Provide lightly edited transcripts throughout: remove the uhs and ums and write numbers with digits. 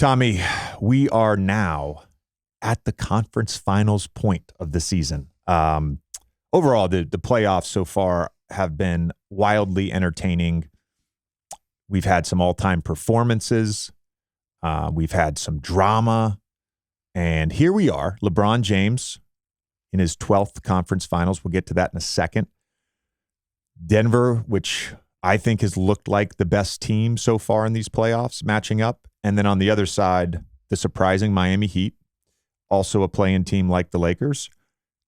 Tommy, we are now at the conference finals point of the season. Overall, the playoffs so far have been wildly entertaining. We've had some all-time performances. We've had some drama. And here we are, LeBron James in his 12th conference finals. We'll get to that in a second. Denver, which I think has looked like the best team so far in these playoffs, matching up. And then on the other side, the surprising Miami Heat, also a play-in team like the Lakers,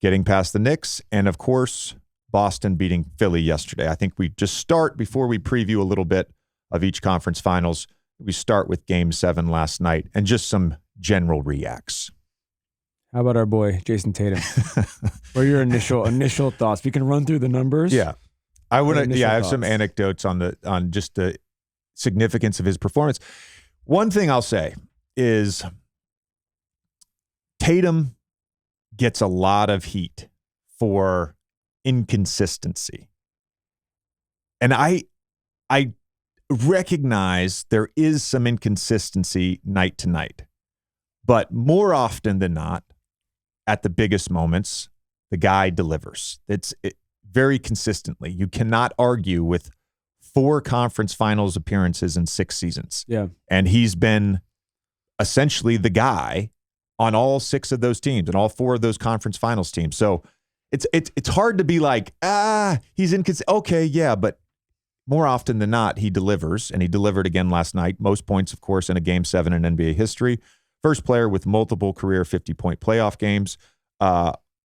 getting past the Knicks. And, of course, Boston beating Philly yesterday. I think we just start, before we preview a little bit of each conference finals, we start with Game 7 last night and just some general reacts. How about our boy, Jayson Tatum? What are your initial thoughts? We can run through the numbers. Yeah. I have thoughts. some anecdotes on just the significance of his performance. One thing I'll say is Tatum gets a lot of heat for inconsistency. And I recognize there is some inconsistency night to night. But more often than not, at the biggest moments, the guy delivers. It's very consistently. You cannot argue with 4 conference finals appearances in 6 seasons. Yeah. And he's been essentially the guy on all 6 of those teams and all 4 of those conference finals teams. So it's hard to be like, he's inconsistent. Okay, yeah, but more often than not, he delivers, and he delivered again last night. Most points, of course, in a Game 7 in NBA history. First player with multiple career 50-point playoff games.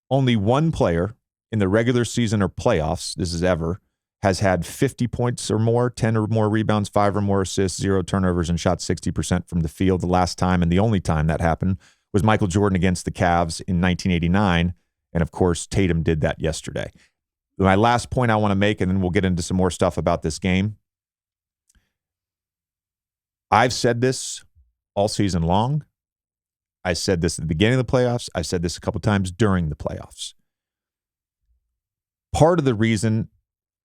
Only one player in the regular season or playoffs, this is ever, has had 50 points or more, 10 or more rebounds, 5 or more assists, 0 turnovers, and shot 60% from the field. The last time and the only time that happened was Michael Jordan against the Cavs in 1989. And, of course, Tatum did that yesterday. My last point I want to make, and then we'll get into some more stuff about this game. I've said this all season long. I said this at the beginning of the playoffs. I said this a couple times during the playoffs. Part of the reason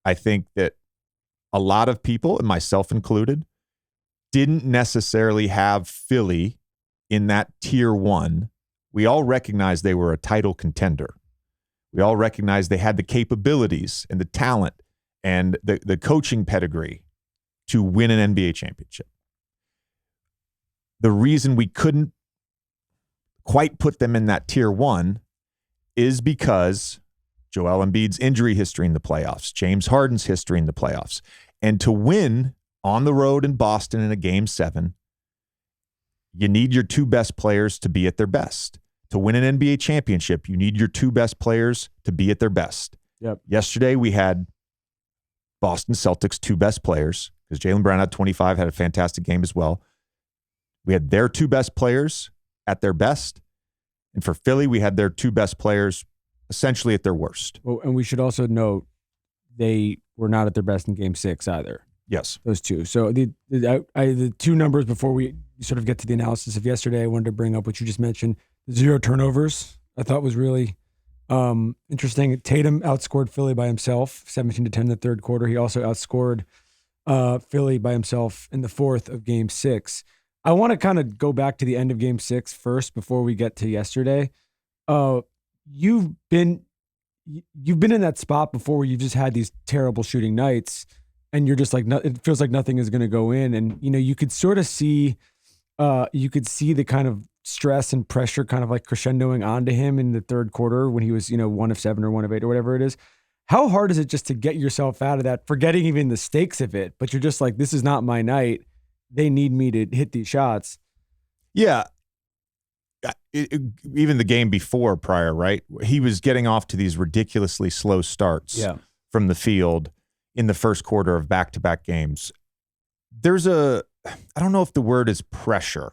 I think that a lot of people, and myself included, didn't necessarily have Philly in that tier 1. We all recognized they were a title contender. We all recognized they had the capabilities and the talent and the coaching pedigree to win an NBA championship. The reason we couldn't quite put them in that tier 1 is because Joel Embiid's injury history in the playoffs, James Harden's history in the playoffs. And to win on the road in Boston in a Game 7, you need your 2 best players to be at their best. To win an NBA championship, you need your 2 best players to be at their best. Yep. Yesterday, we had Boston Celtics' 2 best players, because Jaylen Brown had 25, had a fantastic game as well. We had their 2 best players at their best. And for Philly, we had their 2 best players essentially at their worst. Well, and we should also note they were not at their best in Game 6 either. Yes. Those 2. So the 2 numbers before we sort of get to the analysis of yesterday, I wanted to bring up what you just mentioned. 0 turnovers, I thought was really interesting. Tatum outscored Philly by himself, 17-10 in the third quarter. He also outscored Philly by himself in the 4th of Game 6. I want to kind of go back to the end of Game 6 first before we get to yesterday. You've been in that spot before where you've just had these terrible shooting nights, and you're just like, it feels like nothing is going to go in, and you could sort of see, the kind of stress and pressure kind of like crescendoing onto him in the third quarter when he was 1 of 7 or 1 of 8 or whatever it is. How hard is it just to get yourself out of that, forgetting even the stakes of it, but you're just like, this is not my night. They need me to hit these shots. Yeah. Even the game before prior, right? He was getting off to these ridiculously slow starts from the field in the first quarter of back-to-back games. There's I don't know if the word is pressure,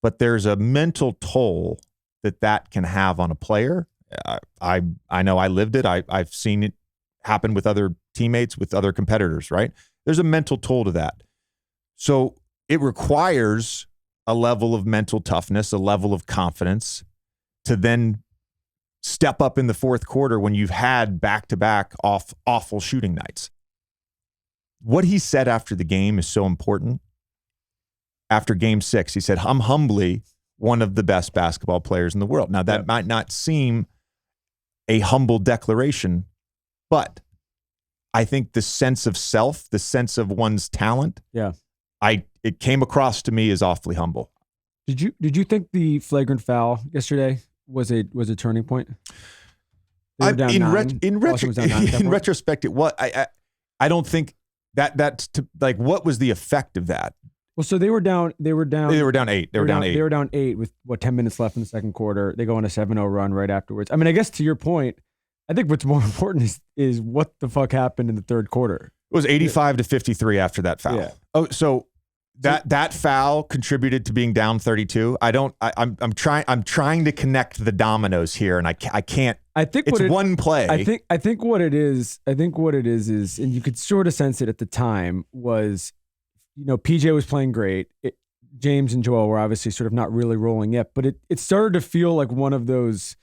but there's a mental toll that can have on a player. I know I lived it. I've seen it happen with other teammates, with other competitors, right? There's a mental toll to that. So it requires a level of mental toughness, a level of confidence to then step up in the fourth quarter when you've had back-to-back awful shooting nights. What he said after the game is so important. after Game 6. He said, I'm humbly one of the best basketball players in the world. Now, that might not seem a humble declaration, but I think the sense of self, the sense of one's talent, it came across to me as awfully humble. Did you think the flagrant foul yesterday was a turning point? In retrospect, it was. I don't think that's what was the effect of that? Well, so they were down 8. They were down 8. They were down 8 with 10 minutes left in the second quarter. They go on a 7-0 run right afterwards. I mean, I guess to your point, I think what's more important is what the fuck happened in the third quarter. It was 85-53 after that foul. Yeah. Oh, so that foul contributed to being down 32. I'm trying to connect the dominoes here, and I can't. I think it's one play. I think what it is, and you could sort of sense it at the time, was, PJ was playing great. James and Joel were obviously sort of not really rolling yet, but it started to feel like one of those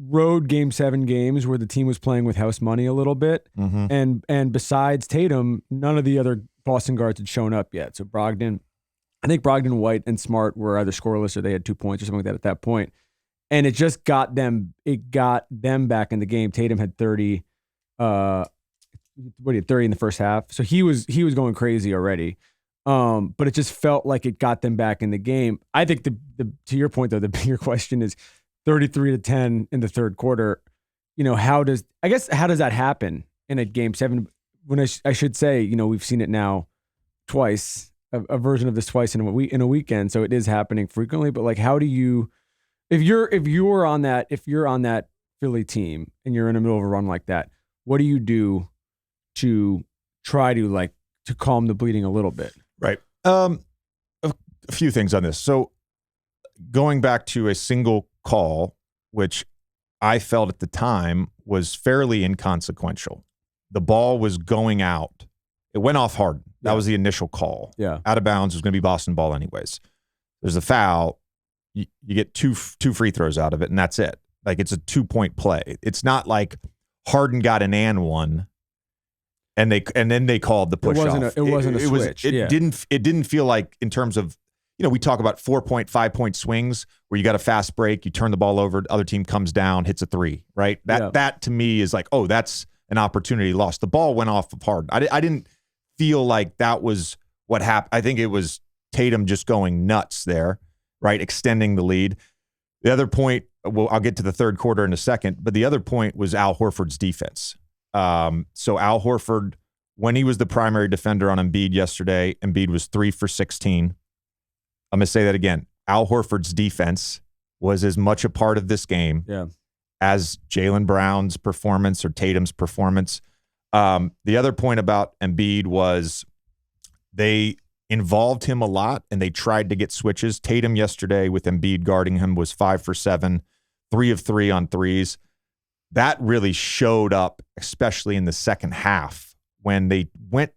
road Game 7 games where the team was playing with house money a little bit. Mm-hmm. And besides Tatum, none of the other Boston guards had shown up yet. So Brogdon, White, and Smart were either scoreless or they had 2 points or something like that at that point. And it just got them back in the game. Tatum had 30, 30 in the first half. So he was going crazy already. But it just felt like it got them back in the game. I think to your point though, the bigger question is 33-10 in the third quarter. How does that happen in a Game 7? When I should say, we've seen it now twice, a version of this twice in a weekend. So it is happening frequently. But how do you, if you're on that Philly team and you're in the middle of a run like that, what do you do to try to calm the bleeding a little bit? Right. A few things on this. So going back to a single call, which I felt at the time was fairly inconsequential. The ball was going out. It went off Harden. That was the initial call. Yeah. Out of bounds. It was going to be Boston ball anyways. There's a foul. You get two free throws out of it, and that's it. It's a 2-point play. It's not like Harden got an and one, and then they called the push off. It wasn't a switch. It didn't feel like, in terms of, we talk about 4-point, 5-point swings where you got a fast break, you turn the ball over, the other team comes down, hits a 3, right? That to me is that's an opportunity lost. The ball went off of Harden. I didn't feel like that was what happened. I think it was Tatum just going nuts there, right? Extending the lead. The other point, I'll get to the third quarter in a second, but the other point was Al Horford's defense. So Al Horford, when he was the primary defender on Embiid yesterday, Embiid was 3 for 16. I'm going to say that again. Al Horford's defense was as much a part of this game as Jaylen Brown's performance or Tatum's performance. The other point about Embiid was they involved him a lot and they tried to get switches. Tatum yesterday with Embiid guarding him was 5 for 7, 3 of 3 on threes. That really showed up, especially in the second half when they went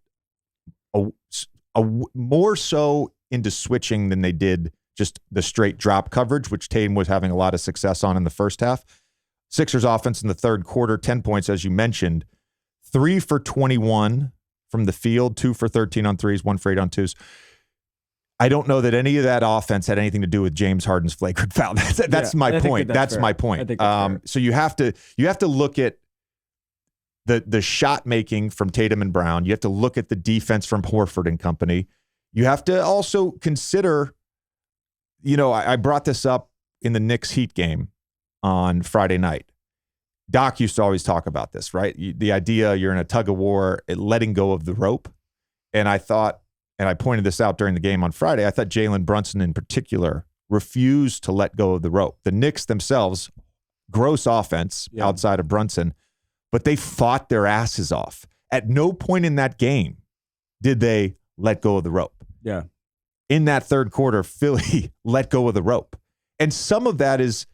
more so into switching than they did just the straight drop coverage, which Tatum was having a lot of success on in the first half. Sixers offense in the third quarter, 10 points, as you mentioned, 3 for 21 from the field, 2 for 13 on threes, 1 for 8 on twos. I don't know that any of that offense had anything to do with James Harden's flagrant foul. That's my point. That's my point. So you have to look at the shot making from Tatum and Brown. You have to look at the defense from Horford and company. You have to also consider, I brought this up in the Knicks Heat game on Friday night. Doc used to always talk about this, right? The idea you're in a tug of war, letting go of the rope. And I thought, and I pointed this out during the game on Friday, I thought Jalen Brunson in particular refused to let go of the rope. The Knicks themselves, gross offense outside of Brunson, but they fought their asses off. At no point in that game did they let go of the rope. Yeah. In that third quarter, Philly let go of the rope. And some of that is,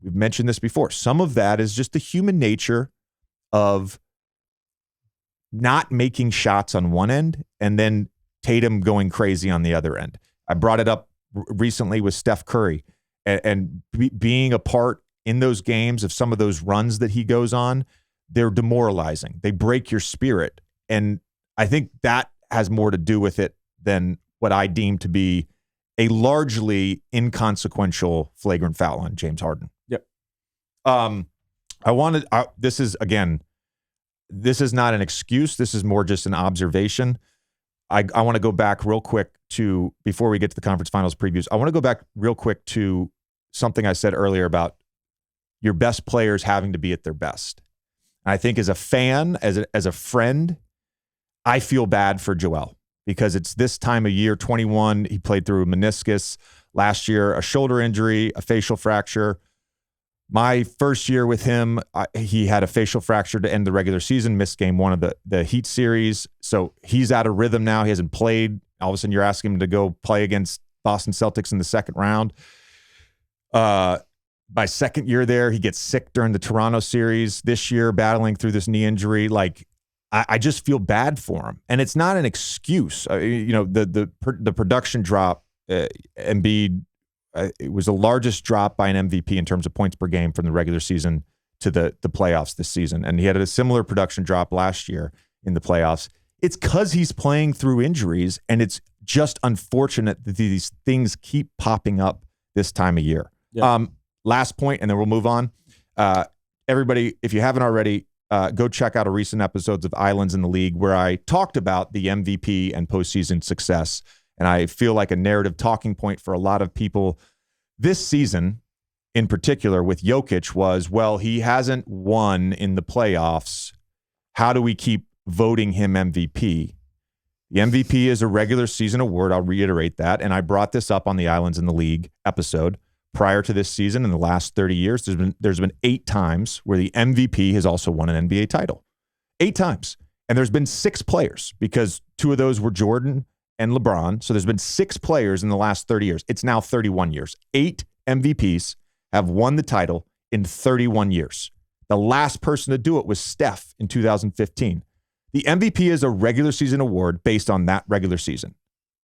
we've mentioned this before, some of that is just the human nature of not making shots on one end and then Tatum going crazy on the other end. I brought it up recently with Steph Curry and being a part in those games of some of those runs that he goes on. They're demoralizing. They break your spirit. And I think that has more to do with it than what I deem to be a largely inconsequential flagrant foul on James Harden. Yep. This is not an excuse. This is more just an observation. I want to go back real quick to, before we get to the conference finals previews, I want to go back real quick to something I said earlier about your best players having to be at their best. And I think as a fan, as a friend, I feel bad for Joel because it's this time of year, 21. He played through a meniscus last year, a shoulder injury, a facial fracture. My first year with him, he had a facial fracture to end the regular season, missed game one of the Heat series. So he's out of rhythm now. He hasn't played. All of a sudden, you're asking him to go play against Boston Celtics in the second round. My second year there, he gets sick during the Toronto series. This year, battling through this knee injury. Like, I just feel bad for him. And it's not an excuse. The production drop, Embiid, it was the largest drop by an MVP in terms of points per game from the regular season to the playoffs this season. And he had a similar production drop last year in the playoffs. It's because he's playing through injuries, and it's just unfortunate that these things keep popping up this time of year. Yeah. Last point, and then we'll move on. Everybody, if you haven't already, go check out a recent episodes of Islands in the League where I talked about the MVP and postseason success. And I feel like a narrative talking point for a lot of people this season, in particular with Jokic, was, well, he hasn't won in the playoffs. How do we keep voting him MVP? The MVP is a regular season award. I'll reiterate that. And I brought this up on the Islands in the League episode. Prior to this season, in the last 30 years, there's been 8 times where the MVP has also won an NBA title. 8 times. And there's been 6 players because 2 of those were Jordan and LeBron. So there's been 6 players in the last 30 years. It's now 31 years. 8 MVPs have won the title in 31 years. The last person to do it was Steph in 2015. The MVP is a regular season award based on that regular season.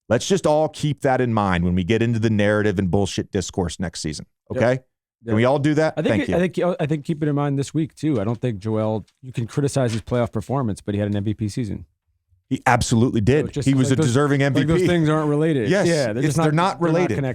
Let's just all keep that in mind when we get into the narrative and bullshit discourse next season. Okay? Yep. Can we all do that? Thank you. I think keep it in mind this week too. I don't think Joel, you can criticize his playoff performance, but he had an MVP season. He absolutely did. He was a deserving MVP. Like those things aren't related. Yes. Yeah, they're not related. They're not